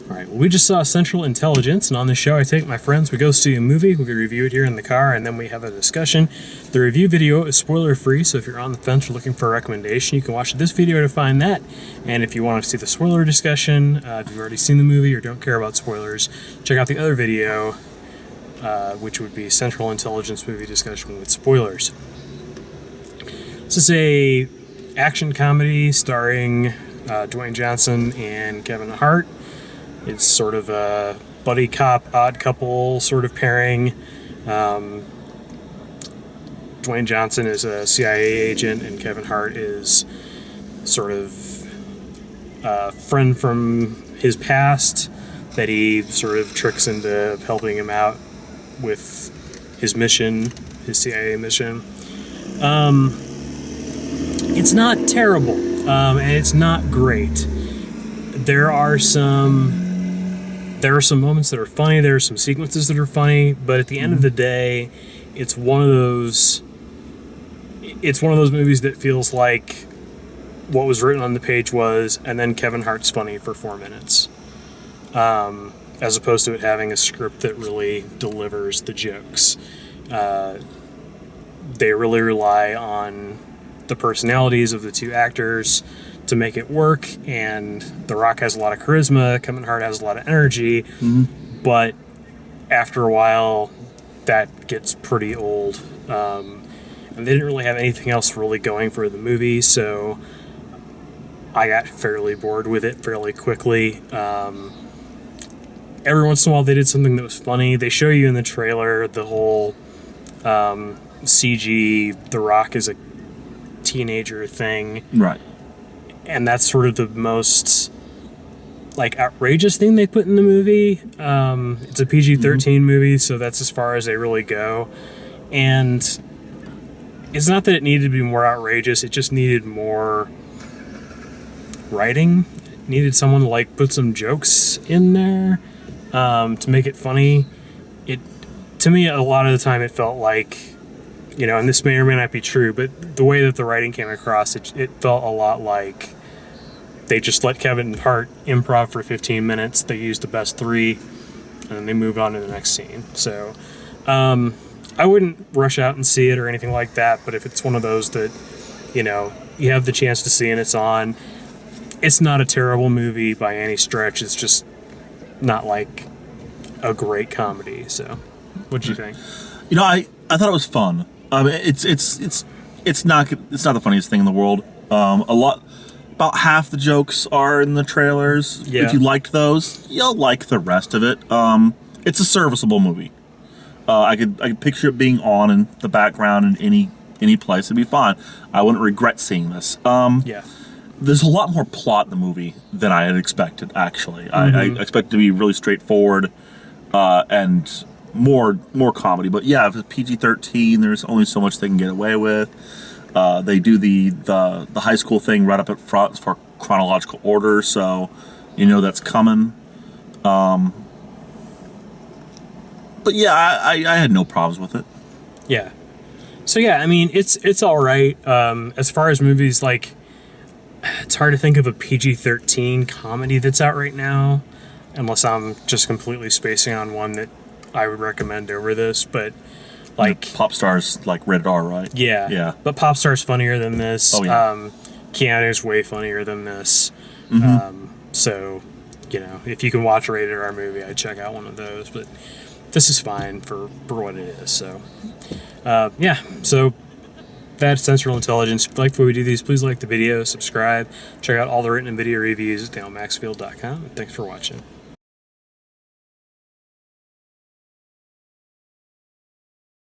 All right, well, we just saw Central Intelligence, and on this show I take my friends, we go see a movie, we review it here in the car, and then we have a discussion. The review video is spoiler-free, so if you're on the fence or looking for a recommendation, you can watch this video to find that. And if you want to see the spoiler discussion, if you've already seen the movie or don't care about spoilers, check out the other video, which would be Central Intelligence movie discussion with spoilers. This is a action comedy starring Dwayne Johnson and Kevin Hart. It's sort of a buddy cop, odd couple sort of pairing. Dwayne Johnson is a CIA agent, and Kevin Hart is sort of a friend from his past that he sort of tricks into helping him out with his mission, his CIA mission. It's not terrible, and it's not great. There are some moments that are funny, there are some sequences that are funny, but at the end of the day, it's one of those movies that feels like what was written on the page was, and then Kevin Hart's funny for 4 minutes. As opposed to it having a script that really delivers the jokes. They really rely on the personalities of the two actors to make it work, and The Rock has a lot of charisma, Kevin Hart has a lot of energy, but after a while that gets pretty old. And they didn't really have anything else really going for the movie, so I got fairly bored with it fairly quickly. Every once in a while they did something that was funny. They show you in the trailer the whole CG The Rock is a teenager thing. Right. And that's sort of the most outrageous thing they put in the movie. It's a PG-13 movie, so that's as far as they really go. And it's not that it needed to be more outrageous, it just needed more writing. It needed someone to put some jokes in there to make it funny. To me, a lot of the time it felt like, and this may or may not be true, but the way that the writing came across, it felt a lot like they just let Kevin Hart improv for 15 minutes. They used the best 3, and then they moved on to the next scene. So I wouldn't rush out and see it or anything like that, but if it's one of those that, you have the chance to see and it's on, it's not a terrible movie by any stretch. It's just not like a great comedy. So what'd you think? I thought it was fun. It's not the funniest thing in the world. About half the jokes are in the trailers. Yeah. If you liked those, you'll like the rest of it. It's a serviceable movie. I could picture it being on in the background in any place. It'd be fine. I wouldn't regret seeing this. Yeah. There's a lot more plot in the movie than I had expected, actually. I expected it to be really straightforward and more comedy. But yeah, if it's PG-13, there's only so much they can get away with. They do the high school thing right up at front for chronological order, so that's coming. But yeah, I had no problems with it. Yeah. So yeah, I mean, it's all right. As far as movies, it's hard to think of a PG-13 comedy that's out right now, unless I'm just completely spacing on one that I would recommend over this. But Pop Star's rated R, right? Yeah. Yeah. But Pop Star's funnier than this. Oh yeah. Keanu's way funnier than this. So, if you can watch a rated R movie, I'd check out one of those. But this is fine for what it is. So, yeah. So that's Central Intelligence. If you like the way we do these, please like the video, subscribe, check out all the written and video reviews at dalemaxfield.com. Thanks for watching.